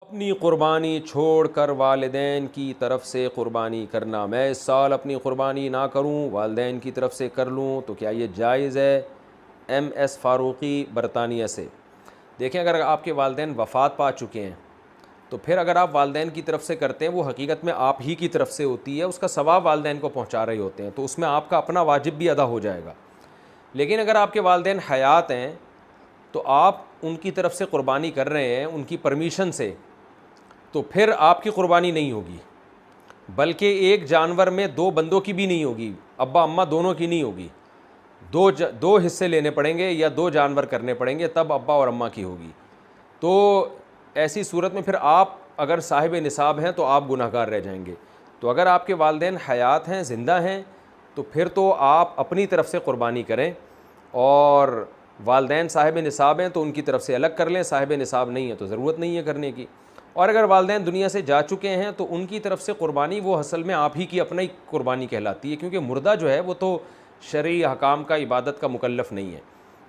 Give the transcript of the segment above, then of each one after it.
اپنی قربانی چھوڑ کر والدین کی طرف سے قربانی کرنا، میں اس سال اپنی قربانی نہ کروں، والدین کی طرف سے کر لوں، تو کیا یہ جائز ہے؟ ایم ایس فاروقی برطانیہ سے۔ دیکھیں، اگر آپ کے والدین وفات پا چکے ہیں تو پھر اگر آپ والدین کی طرف سے کرتے ہیں، وہ حقیقت میں آپ ہی کی طرف سے ہوتی ہے، اس کا ثواب والدین کو پہنچا رہے ہوتے ہیں، تو اس میں آپ کا اپنا واجب بھی ادا ہو جائے گا۔ لیکن اگر آپ کے والدین حیات ہیں تو آپ ان کی طرف سے قربانی کر رہے ہیں ان کی پرمیشن سے، تو پھر آپ کی قربانی نہیں ہوگی، بلکہ ایک جانور میں دو بندوں کی بھی نہیں ہوگی، ابا اماں دونوں کی نہیں ہوگی، دو حصے لینے پڑیں گے یا دو جانور کرنے پڑیں گے، تب ابا اور اماں کی ہوگی۔ تو ایسی صورت میں پھر آپ اگر صاحب نصاب ہیں تو آپ گناہ گار رہ جائیں گے۔ تو اگر آپ کے والدین حیات ہیں، زندہ ہیں، تو پھر تو آپ اپنی طرف سے قربانی کریں، اور والدین صاحب نصاب ہیں تو ان کی طرف سے الگ کر لیں، صاحب نصاب نہیں ہے تو ضرورت نہیں ہے کرنے کی۔ اور اگر والدین دنیا سے جا چکے ہیں تو ان کی طرف سے قربانی وہ اصل میں آپ ہی کی اپنا ہی قربانی کہلاتی ہے، کیونکہ مردہ جو ہے وہ تو شرعی احکام کا، عبادت کا مکلف نہیں ہے،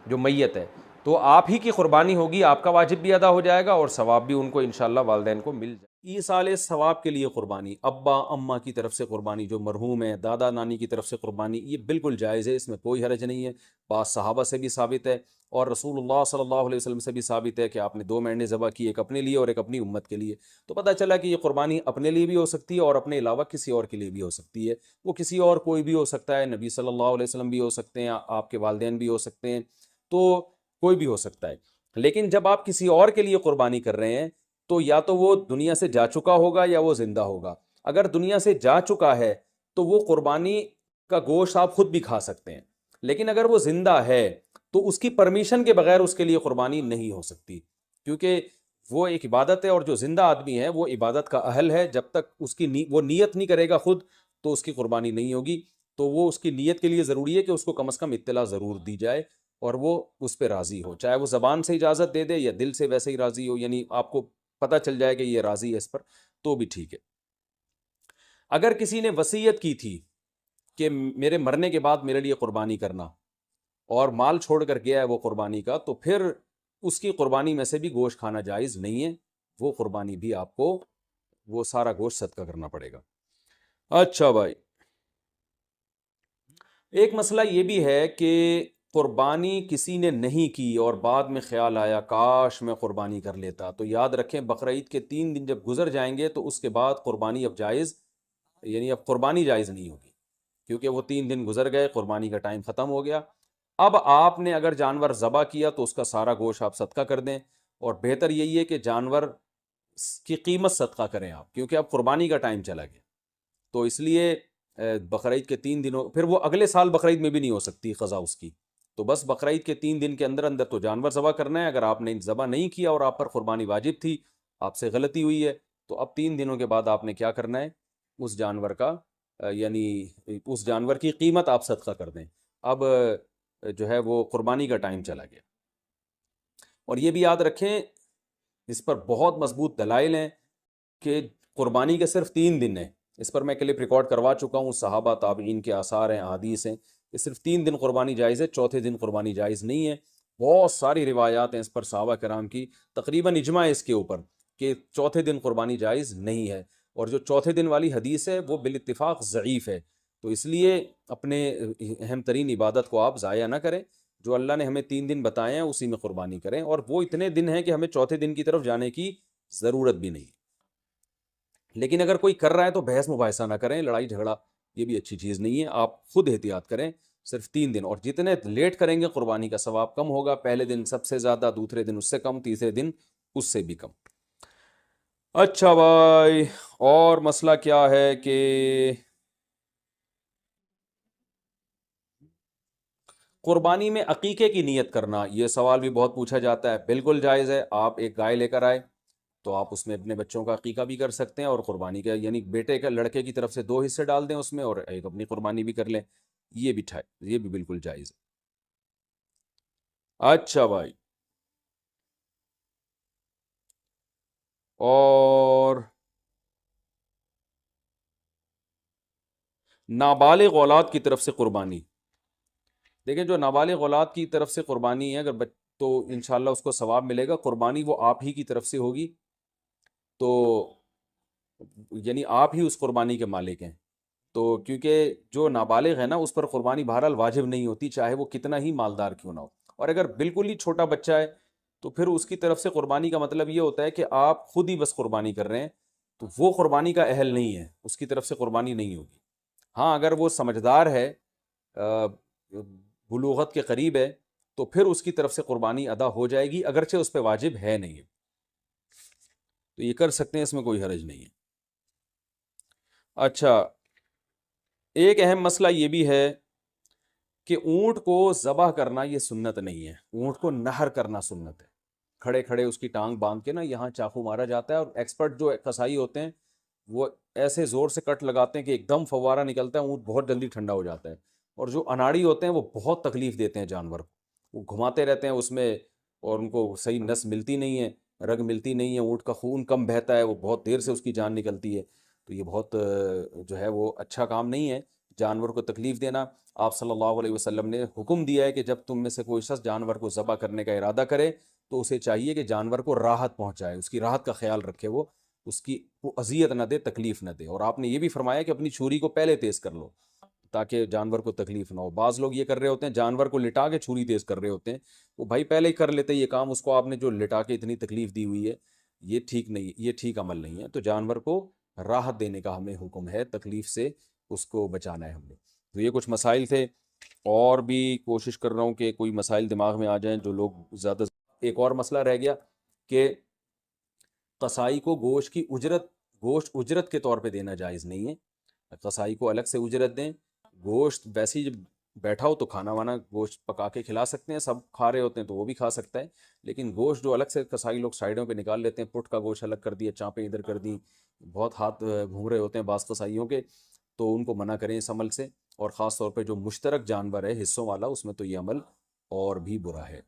جو میت ہے، تو آپ ہی کی قربانی ہوگی، آپ کا واجب بھی ادا ہو جائے گا اور ثواب بھی ان کو انشاءاللہ والدین کو مل جائے گا۔ ایصال ثواب کے لیے قربانی، ابا اماں کی طرف سے قربانی جو مرحوم ہے، دادا نانی کی طرف سے قربانی، یہ بالکل جائز ہے، اس میں کوئی حرج نہیں ہے۔ بعض صحابہ سے بھی ثابت ہے اور رسول اللہ صلی اللہ علیہ وسلم سے بھی ثابت ہے کہ آپ نے دو مینڈیں ذبح کی، ایک اپنے لیے اور ایک اپنی امت کے لیے۔ تو پتہ چلا کہ یہ قربانی اپنے لیے بھی ہو سکتی ہے اور اپنے علاوہ کسی اور کے لیے بھی ہو سکتی ہے، وہ کسی اور کوئی بھی ہو سکتا ہے، نبی صلی اللہ علیہ وسلم بھی ہو سکتے ہیں، آپ کے والدین بھی ہو سکتے ہیں، تو کوئی بھی ہو سکتا ہے۔ لیکن جب آپ کسی اور کے لیے قربانی کر رہے ہیں تو یا تو وہ دنیا سے جا چکا ہوگا یا وہ زندہ ہوگا۔ اگر دنیا سے جا چکا ہے تو وہ قربانی کا گوشت آپ خود بھی کھا سکتے ہیں، لیکن اگر وہ زندہ ہے تو اس کی پرمیشن کے بغیر اس کے لیے قربانی نہیں ہو سکتی، کیونکہ وہ ایک عبادت ہے، اور جو زندہ آدمی ہے وہ عبادت کا اہل ہے، جب تک اس کی وہ نیت نہیں کرے گا خود تو اس کی قربانی نہیں ہوگی۔ تو وہ اس کی نیت کے لیے ضروری ہے کہ اس کو کم از کم اطلاع ضرور دی جائے اور وہ اس پہ راضی ہو، چاہے وہ زبان سے اجازت دے دے یا دل سے ویسے ہی راضی ہو، یعنی آپ کو پتہ چل جائے کہ یہ راضی ہے اس پر، تو بھی ٹھیک ہے۔ اگر کسی نے وصیت کی تھی کہ میرے مرنے کے بعد میرے لیے قربانی کرنا، اور مال چھوڑ کر گیا ہے وہ قربانی کا، تو پھر اس کی قربانی میں سے بھی گوشت کھانا جائز نہیں ہے، وہ قربانی بھی آپ کو وہ سارا گوشت صدقہ کرنا پڑے گا۔ اچھا بھائی، ایک مسئلہ یہ بھی ہے کہ قربانی کسی نے نہیں کی اور بعد میں خیال آیا کاش میں قربانی کر لیتا، تو یاد رکھیں بقرعید کے 3 دن جب گزر جائیں گے تو اس کے بعد قربانی اب جائز، یعنی اب قربانی جائز نہیں ہوگی، کیونکہ وہ 3 دن گزر گئے، قربانی کا ٹائم ختم ہو گیا۔ اب آپ نے اگر جانور ذبح کیا تو اس کا سارا گوشت آپ صدقہ کر دیں، اور بہتر یہی ہے کہ جانور کی قیمت صدقہ کریں آپ، کیونکہ اب قربانی کا ٹائم چلا گیا۔ تو اس لیے بقرعید کے 3 دنوں، پھر وہ اگلے سال بقرعید میں بھی نہیں ہو سکتی قضا اس کی، تو بس بقرعید کے 3 دن کے اندر اندر تو جانور ذبح کرنا ہے۔ اگر آپ نے ذبح نہیں کیا اور آپ پر قربانی واجب تھی، آپ سے غلطی ہوئی ہے، تو اب 3 دنوں کے بعد آپ نے کیا کرنا ہے، اس جانور کا یعنی اس جانور کی قیمت آپ صدقہ کر دیں۔ اب جو ہے وہ قربانی کا ٹائم چلا گیا۔ اور یہ بھی یاد رکھیں، اس پر بہت مضبوط دلائل ہیں کہ قربانی کے صرف 3 دن ہیں، اس پر میں کلپ ریکارڈ کروا چکا ہوں، صحابہ تابعین کے آثار ہیں، احادیث ہیں کہ صرف 3 دن قربانی جائز ہے، چوتھے دن قربانی جائز نہیں ہے۔ بہت ساری روایات ہیں اس پر صحابہ کرام کی، تقریباً اجماع ہے اس کے اوپر کہ چوتھے دن قربانی جائز نہیں ہے، اور جو چوتھے دن والی حدیث ہے وہ بالاتفاق ضعیف ہے۔ تو اس لیے اپنے اہم ترین عبادت کو آپ ضائع نہ کریں، جو اللہ نے ہمیں 3 دن بتائے ہیں اسی میں قربانی کریں، اور وہ اتنے دن ہیں کہ ہمیں چوتھے دن کی طرف جانے کی ضرورت بھی نہیں۔ لیکن اگر کوئی کر رہا ہے تو بحث مباحثہ نہ کریں، لڑائی جھگڑا یہ بھی اچھی چیز نہیں ہے، آپ خود احتیاط کریں، صرف 3 دن، اور جتنے لیٹ کریں گے قربانی کا ثواب کم ہوگا، پہلے دن سب سے زیادہ، دوسرے دن اس سے کم، تیسرے دن اس سے بھی کم۔ اچھا بھائی، اور مسئلہ کیا ہے کہ قربانی میں عقیقے کی نیت کرنا، یہ سوال بھی بہت پوچھا جاتا ہے۔ بالکل جائز ہے، آپ ایک گائے لے کر آئے تو آپ اس میں اپنے بچوں کا عقیقہ بھی کر سکتے ہیں، اور قربانی کا یعنی بیٹے کا، لڑکے کی طرف سے 2 حصے ڈال دیں اس میں، اور ایک اپنی قربانی بھی کر لیں، یہ بھی بالکل جائز ہے۔ اچھا بھائی، اور نابالغ اولاد کی طرف سے قربانی، دیکھیں جو نابالغ اولاد کی طرف سے قربانی ہے، اگر تو انشاءاللہ اس کو ثواب ملے گا، قربانی وہ آپ ہی کی طرف سے ہوگی، تو یعنی آپ ہی اس قربانی کے مالک ہیں. تو کیونکہ جو نابالغ ہے نا اس پر قربانی بہرحال واجب نہیں ہوتی، چاہے وہ کتنا ہی مالدار کیوں نہ ہو. اور اگر بالکل ہی چھوٹا بچہ ہے تو پھر اس کی طرف سے قربانی کا مطلب یہ ہوتا ہے کہ آپ خود ہی بس قربانی کر رہے ہیں، تو وہ قربانی کا اہل نہیں ہے، اس کی طرف سے قربانی نہیں ہوگی. ہاں اگر وہ سمجھدار ہے، بلوغت کے قریب ہے، تو پھر اس کی طرف سے قربانی ادا ہو جائے گی، اگرچہ اس پہ واجب ہے نہیں. تو یہ کر سکتے ہیں، اس میں کوئی حرج نہیں ہے. اچھا، ایک اہم مسئلہ یہ بھی ہے کہ اونٹ کو ذبح کرنا یہ سنت نہیں ہے، اونٹ کو نہر کرنا سنت ہے. کھڑے کھڑے اس کی ٹانگ باندھ کے نا یہاں چاقو مارا جاتا ہے، اور ایکسپرٹ جو قصائی ہوتے ہیں وہ ایسے زور سے کٹ لگاتے ہیں کہ ایک دم فوارہ نکلتا ہے، اونٹ بہت جلدی ٹھنڈا ہو جاتا ہے. اور جو اناڑی ہوتے ہیں وہ بہت تکلیف دیتے ہیں جانور کو، وہ گھماتے رہتے ہیں اس میں، اور ان کو صحیح نس ملتی نہیں ہے، رگ ملتی نہیں ہے، اونٹ کا خون کم بہتا ہے، وہ بہت دیر سے اس کی جان نکلتی ہے. تو یہ بہت جو ہے وہ اچھا کام نہیں ہے جانور کو تکلیف دینا. آپ صلی اللہ علیہ وسلم نے حکم دیا ہے کہ جب تم میں سے کوئی شخص جانور کو ذبح کرنے کا ارادہ کرے تو اسے چاہیے کہ جانور کو راحت پہنچائے، اس کی راحت کا خیال رکھے، وہ اس کی اذیت نہ دے، تکلیف نہ دے. اور آپ نے یہ بھی فرمایا کہ اپنی چھری کو پہلے تیز کر لو تاکہ جانور کو تکلیف نہ ہو. بعض لوگ یہ کر رہے ہوتے ہیں، جانور کو لٹا کے چھری تیز کر رہے ہوتے ہیں، وہ بھائی پہلے ہی کر لیتے یہ کام، اس کو آپ نے جو لٹا کے اتنی تکلیف دی ہوئی ہے، یہ ٹھیک نہیں، یہ ٹھیک عمل نہیں ہے. تو جانور کو راحت دینے کا ہمیں حکم ہے، تکلیف سے اس کو بچانا ہے ہم نے. تو یہ کچھ مسائل تھے، اور بھی کوشش کر رہا ہوں کہ کوئی مسائل دماغ میں آ جائیں جو لوگ زیادہ. ایک اور مسئلہ رہ گیا کہ قصائی کو گوشت اجرت کے طور پہ دینا جائز نہیں ہے. قصائی کو الگ سے اجرت دیں، گوشت ویسے ہی جب بیٹھا ہو تو کھانا وانا گوشت پکا کے کھلا سکتے ہیں، سب کھا رہے ہوتے ہیں تو وہ بھی کھا سکتا ہے. لیکن گوشت جو الگ سے قصائی لوگ سائڈوں پہ نکال لیتے ہیں، پٹ کا گوشت الگ کر دیا، چانپیں ادھر کر دیں، بہت ہاتھ گھوم رہے ہوتے ہیں بعض قصائیوں کے، تو ان کو منع کریں اس عمل سے. اور خاص طور پہ جو مشترک جانور ہے حصوں والا، اس میں تو یہ عمل اور بھی برا ہے.